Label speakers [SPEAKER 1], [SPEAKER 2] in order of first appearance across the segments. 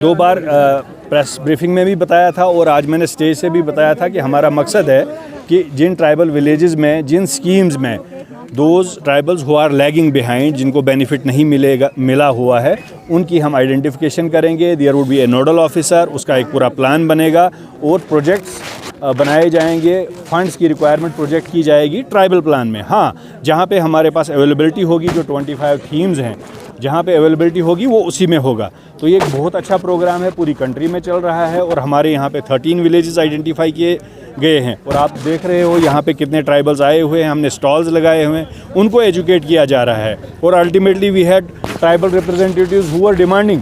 [SPEAKER 1] दो बार press briefing में भी बताया था और आज मैंने स्टेज से भी बताया था कि हमारा मकसद है कि जिन ट्राइबल विलेजेस में, जिन स्कीम्स में those tribals who are lagging behind, जिनको बेनिफिट नहीं मिला हुआ है, उनकी हम आइडेंटिफिकेशन करेंगे। There would be a nodal officer, उसका एक पूरा प्लान बनेगा और प्रोजेक्ट्स बनाए जाएंगे। फंड्स की रिक्वायरमेंट प्रोजेक्ट की जाएगी ट्राइबल प्लान में। हाँ, जहाँ पे हमारे पास अवेलेबिलिटी होगी, जो 25 थीम्स हैं जहाँ पे अवेलेबिलिटी होगी वो उसी में होगा। तो ये एक बहुत अच्छा प्रोग्राम है, पूरी कंट्री में चल रहा है और हमारे यहाँ पे 13 विलेजेस आइडेंटिफाई किए गए हैं और आप देख रहे हो यहाँ पे कितने ट्राइबल्स आए हुए हैं। हमने स्टॉल्स लगाए हुए हैं, उनको एजुकेट किया जा रहा है और ultimately we had tribal representatives who are demanding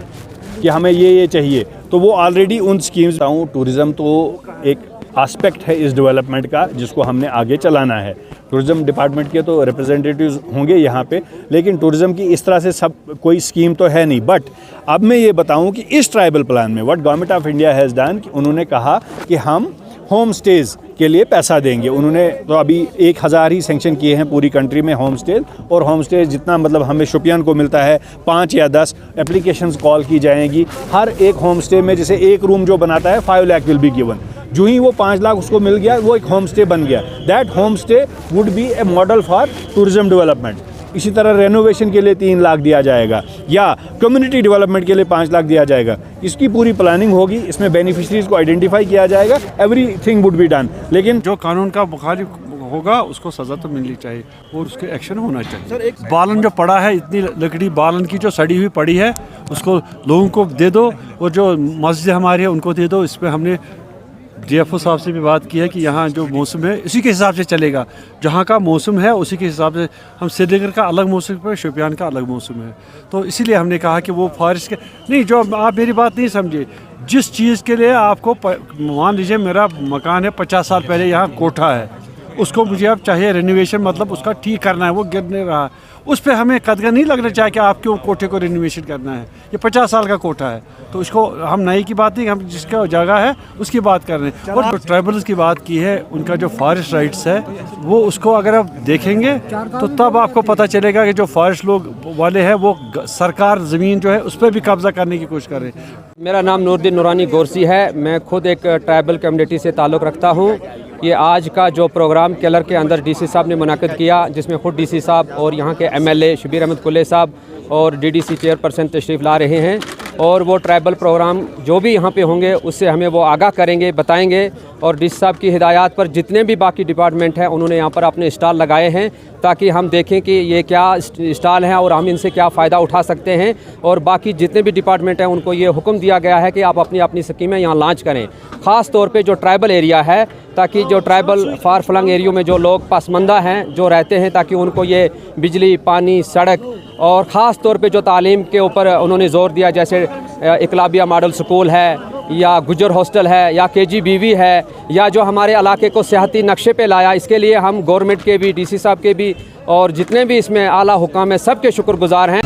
[SPEAKER 1] कि हमें ये चाहिए, तो वो ऑलरेडी उन स्कीम्स। टूरिज़्म तो एक एस्पेक्ट है इस डेवलपमेंट का जिसको हमने आगे चलाना है। टूरिज़्म डिपार्टमेंट के तो रिप्रेजेंटेटिव्स होंगे यहाँ पे, लेकिन टूरिज़्म की इस तरह से सब कोई स्कीम तो है नहीं। बट अब मैं ये बताऊँ कि इस ट्राइबल प्लान में what government of India has done, उन्होंने कहा कि हम होम स्टेज़ के लिए पैसा देंगे। उन्होंने तो अभी 1000 ही सेंक्शन किए हैं पूरी कंट्री में होम स्टे, और होम स्टे जितना मतलब हमें शुपियान को मिलता है 5 या 10 एप्लीकेशंस कॉल की जाएंगी। हर एक होम स्टे में जैसे एक रूम जो बनाता है 5 लाख विल बी गिवन। जो ही वो 5 लाख उसको मिल गया, वो एक होम स्टे बन गया। That home stay would be A model for tourism development. इसी तरह रेनोवेशन के लिए 3 लाख दिया जाएगा या कम्युनिटी डेवलपमेंट के लिए 5 लाख दिया जाएगा। इसकी पूरी प्लानिंग होगी, इसमें बेनिफिशरीज को आइडेंटिफाई किया जाएगा, एवरीथिंग वुड बी डन। लेकिन
[SPEAKER 2] जो कानून का मुखालिफ होगा उसको सज़ा तो मिलनी चाहिए और उसके एक्शन होना चाहिए। बालन जो पड़ा है, इतनी लकड़ी बालन की जो सड़ी हुई पड़ी है, उसको लोगों को दे दो और जो मस्जिद हमारी है उनको दे दो। इस पर हमने DFO साहब से भी बात की है कि यहाँ जो मौसम है इसी के हिसाब से चलेगा। जहाँ का मौसम है उसी के हिसाब से, हम श्रीनगर का अलग मौसम है, शोपियान का अलग मौसम है, तो इसीलिए हमने कहा कि वो फॉरेस्ट के नहीं, जो आप मेरी बात नहीं समझे, जिस चीज़ के लिए आपको मान लीजिए मेरा मकान है 50 साल पहले यहाँ कोठा है, उसको मुझे अब चाहिए रेनोवेशन, मतलब उसका ठीक करना है, वो गिर नहीं रहा, उस पर हमें कदका नहीं लगना चाहिए कि आप क्यों कोठे को रेनोवेशन करना है। ये 50 साल का कोठा है, तो इसको हम नई की बात नहीं, हम जिसका जगह है उसकी बात कर रहे हैं। और जो ट्राइबल्स की बात की है, उनका जो फॉरेस्ट राइट्स है वो, उसको अगर आप देखेंगे तो तब आपको पता चलेगा कि जो फॉरेस्ट लोग वाले हैं वो सरकार ज़मीन जो है उस पर भी कब्जा करने की कोशिश कर रहे हैं।
[SPEAKER 3] मेरा नाम नूरुद्दीन नूरानी गोरसी है। मैं खुद एक ट्राइबल कम्युनिटी से ताल्लुक़ रखता हूँ। ये आज का जो प्रोग्राम केलर के अंदर DC साहब ने मुनाकिद किया, जिसमें खुद DC साहब और यहाँ के MLA शबीर अहमद कुल्ले साहब और DDC चेयरपर्सन तशरीफ़ ला रहे हैं, और वो ट्राइबल प्रोग्राम जो भी यहाँ पे होंगे उससे हमें वो आगाह करेंगे, बताएंगे। और DC साहब की हिदायत पर जितने भी बाकी डिपार्टमेंट हैं उन्होंने यहाँ पर अपने स्टॉल लगाए हैं ताकि हम देखें कि ये क्या स्टॉल हैं और हम इनसे क्या फ़ायदा उठा सकते हैं। और बाकी जितने भी डिपार्टमेंट हैं उनको ये हुक्म दिया गया है कि आप अपनी अपनी स्कीमें यहाँ लॉन्च करें, ख़ास तौर पे जो ट्राइबल एरिया है, ताकि जो ट्राइबल फार फ्लंग एरियो में जो लोग पसमंदा हैं जो रहते हैं, ताकि उनको ये बिजली, पानी, सड़क और ख़ास तौर पे जो तालीम के ऊपर उन्होंने ज़ोर दिया, जैसे इकलाबिया मॉडल स्कूल है या गुजर हॉस्टल है या KGBV है, या जो हमारे इलाके को सियाहती नक्शे पे लाया, इसके लिए हम गवर्नमेंट के भी, DC साहब के भी और जितने भी इसमें आला हुकाम है, सब के शुक्रगुज़ार हैं।